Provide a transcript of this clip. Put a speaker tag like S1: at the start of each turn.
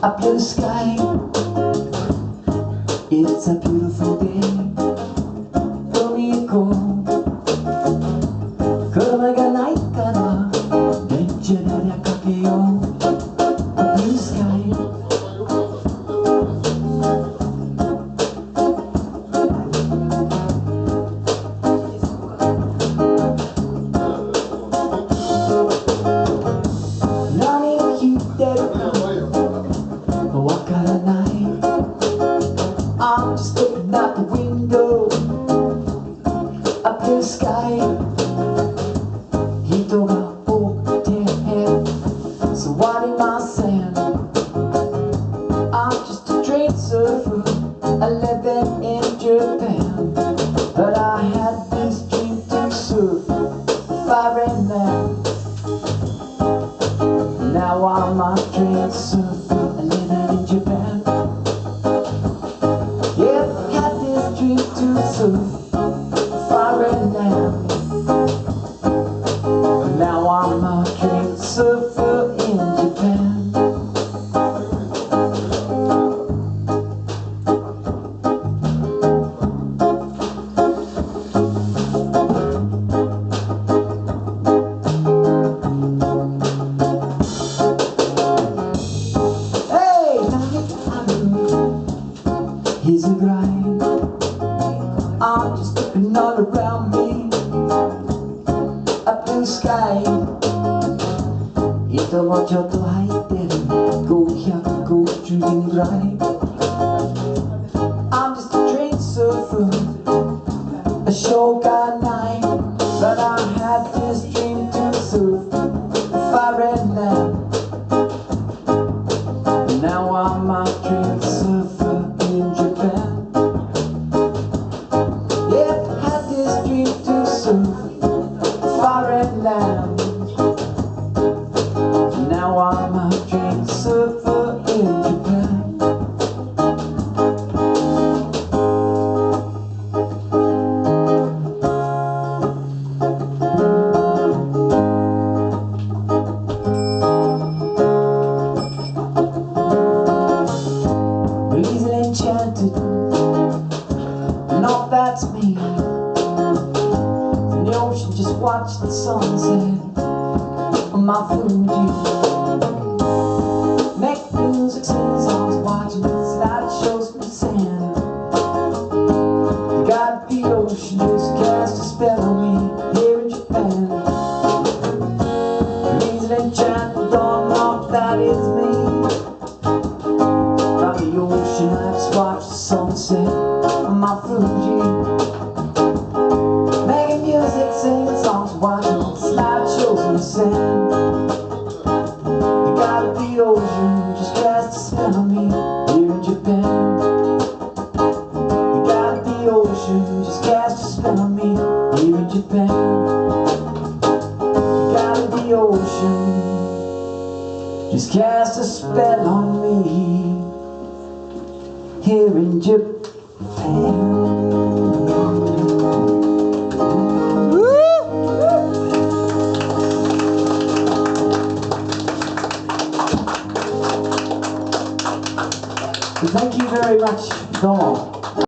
S1: a blue sky. It's a beautiful day. 海へ行こう。車がないから電車で出かけよう。A blue sky. I'm just looking out the window. A blue sky. 人が多くて座りません。I'm just a train surfer, living in Japan. But I had this dream to surf foreign land. Now I'm a train surfer, living in Japan. Yeah, I had this dream to surf foreign land. Now I'm a train surfer in Japan. Here's a grind. I'm just looking all around me. A blue sky. 人もちょっと入ってる550人ぐらい。I'm just a train surfer. しょうがない。But I had this dream to surf foreign land. Now I'm a train surfer in Japan. Yeah, I had this dream to surf foreign land. Now I'm a train surfer in Japan. Easily enchanted, no, that's me. In the ocean, just watch the sunset on my Fuji. Make music, sing songs, watching slideshows from the sand. Got the ocean, just cast a spell on me here in Japan. Easily enchanted, don't know if that is me. The ocean, I just watch the sunset on my Fuji. Making music, singing songs, watching slideshows in the sand. The god of the ocean just cast a spell on me here in Japan. The god of the ocean just cast a spell on me here in Japan. The god of the ocean just cast a spell on me here in Japan. Thank you very much. どうも。